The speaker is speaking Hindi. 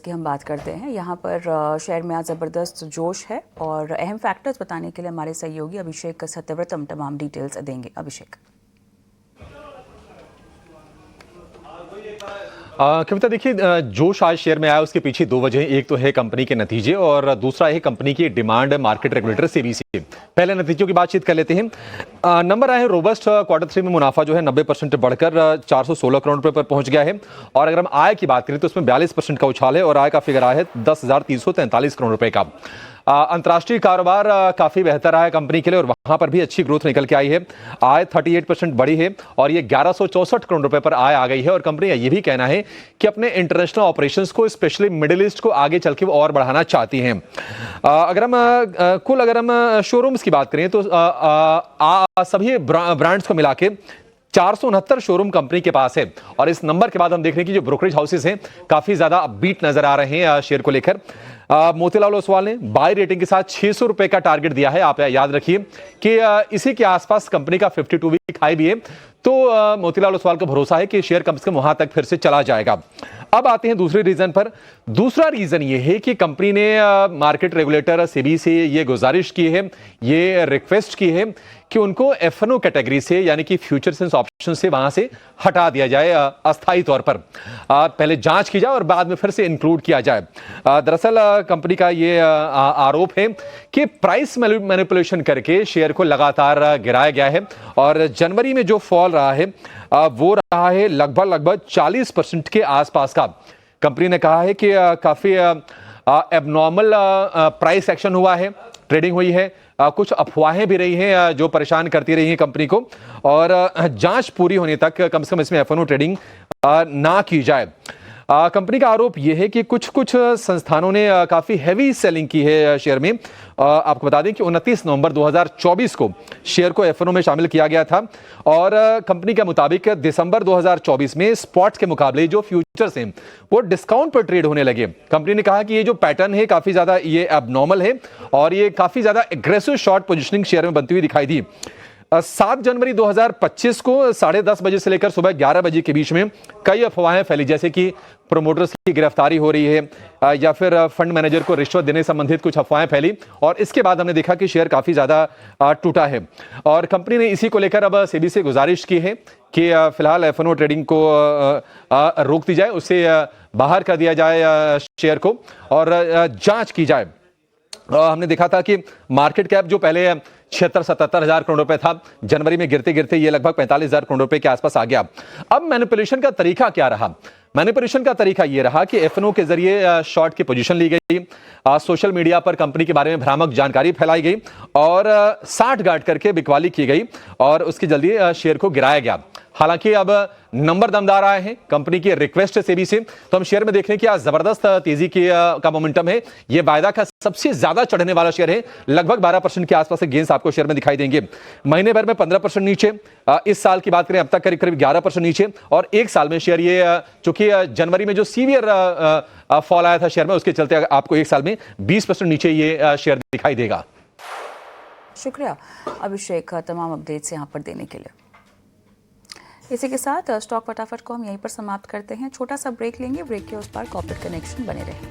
की हम बात करते हैं। यहाँ पर शेयर में आज ज़बरदस्त जोश है और अहम फैक्टर्स बताने के लिए हमारे सहयोगी अभिषेक सत्यव्रतम तमाम डिटेल्स देंगे। अभिषेक। कविता, देखिए, जोश आज शेयर में आया उसके पीछे दो वजह। एक तो है कंपनी के नतीजे और दूसरा है कंपनी की डिमांड मार्केट रेगुलेटर सेबी। पहले नतीजों की बातचीत कर लेते हैं। नंबर आए हैं रोबस्ट। क्वार्टर 3 में मुनाफा जो है 90% बढ़कर 416 करोड़ रुपए पर पहुंच गया है। और अगर हम आय की बात करें तो उसमें 42% का उछाल है और आय का फिगर आया है 10,343 करोड़ रुपए का। अंतर्राष्ट्रीय कारोबार काफी बेहतर रहा है कंपनी के लिए और वहां पर भी अच्छी ग्रोथ निकल के आई है। आय 38% बढ़ी है और ये 1164 करोड़ रुपए पर आय आ गई है। और कंपनी का ये भी कहना है कि अपने इंटरनेशनल ऑपरेशंस को, स्पेशली मिडिल ईस्ट को आगे चल के और बढ़ाना चाहती हैं। अगर हम शोरूम्स की बात करें तो सभी ब्रांड्स को मिला के 469 शोरूम कंपनी के पास है। और इस नंबर के बाद हम देख रहे हैं कि जो ब्रोकरेज हाउसेस हैं काफी ज्यादा अपबीट नजर आ रहे हैं शेयर को लेकर। मोतीलाल ओसवाल ने बाय रेटिंग के साथ 600 रुपए का टारगेट दिया है। आप याद रखिए कि इसी के आसपास कंपनी का 52 वीक हाई भी है। तो मोतीलाल ओसवाल को भरोसा है कि शेयर कम से कम वहां तक फिर से चला जाएगा। अब आते हैं दूसरे रीजन पर। दूसरा रीजन ये है कि कंपनी ने मार्केट रेगुलेटर सेबी से ये गुजारिश की है, ये रिक्वेस्ट की है कि उनको एफएनओ कैटेगरी से, यानी कि फ्यूचर्स एंड ऑप्शन से, वहां से हटा दिया जाए अस्थायी तौर पर। पहले जांच की जाए और बाद में फिर से इंक्लूड किया जाए। दरअसल कंपनी का ये आरोप है कि प्राइस मैनिपुलेशन करके शेयर को लगातार गिराया गया है। और जनवरी में जो फॉल रहा है वो रहा है लगभग 40% के आसपास का। कंपनी ने कहा है कि काफी एबनॉर्मल प्राइस एक्शन हुआ है, ट्रेडिंग हुई है। कुछ अफवाहें भी रही हैं जो परेशान करती रही हैं कंपनी को। और जांच पूरी होने तक कम से कम इसमें एफएनओ ट्रेडिंग ना की जाए। कंपनी का आरोप यह है कि कुछ संस्थानों ने काफी हैवी सेलिंग की है शेयर में। आपको बता दें कि 29 नवंबर 2024 को शेयर को एफएनओ में शामिल किया गया था। और कंपनी के मुताबिक दिसंबर 2024 में स्पॉट्स के मुकाबले जो फ्यूचर्स हैं वो डिस्काउंट पर ट्रेड होने लगे। कंपनी ने कहा कि ये जो पैटर्न है काफी ज्यादा ये एबनॉर्मल है और ये काफी ज्यादा एग्रेसिव शॉर्ट पोजिशनिंग शेयर में बनती हुई दिखाई दी। 7 जनवरी 2025 को 10:30 बजे से लेकर सुबह 11 बजे के बीच में कई अफवाहें फैली, जैसे कि प्रोमोटर्स की गिरफ्तारी हो रही है या फिर फंड मैनेजर को रिश्वत देने संबंधित कुछ अफवाहें फैली। और इसके बाद हमने देखा कि शेयर काफी ज्यादा टूटा है। और कंपनी ने इसी को लेकर अब सेबी से गुजारिश की है कि फिलहाल एफएनओ ट्रेडिंग को रोक दी जाए, उससे बाहर कर दिया जाए शेयर को और जांच की जाए। हमने देखा था कि मार्केट कैप जो पहले 76-77 हजार करोड़ रुपए था, जनवरी में गिरते गिरते ये लगभग 45 हजार करोड़ रुपए के आसपास आ गया। अब मैनिपुलेशन का तरीका क्या रहा? मैनिपुलेशन का तरीका यह रहा कि एफएनओ के जरिए शॉर्ट की पोजीशन ली गई, सोशल मीडिया पर कंपनी के बारे में भ्रामक जानकारी फैलाई गई और साठ गांठ करके बिकवाली की गई और उसकी जल्दी शेयर को गिराया गया। हालांकि अब नंबर दमदार आए हैं कंपनी की रिक्वेस्ट सेबी से, तो हम शेयर में देख रहे हैं कि आज जबरदस्त तेजी का मोमेंटम है। यह वायदा का सबसे ज्यादा चढ़ने वाला शेयर है। लगभग 12% के आसपास के गेंस आपको शेयर में दिखाई देंगे। महीने भर में 15% नीचे, इस साल की बात करें अब तक करीब 11% नीचे और एक साल में शेयर ये चूंकि जनवरी में जो सीवियर फॉल आया था शेयर में, उसके चलते आपको एक साल में 20% नीचे ये शेयर दिखाई देगा। शुक्रिया अभिषेक तमाम अपडेट्स यहाँ पर देने के लिए। इसी के साथ स्टॉक फटाफट को हम यहीं पर समाप्त करते हैं। छोटा सा ब्रेक लेंगे, ब्रेक के उस पार कॉर्पोरेट कनेक्शन बने रहें।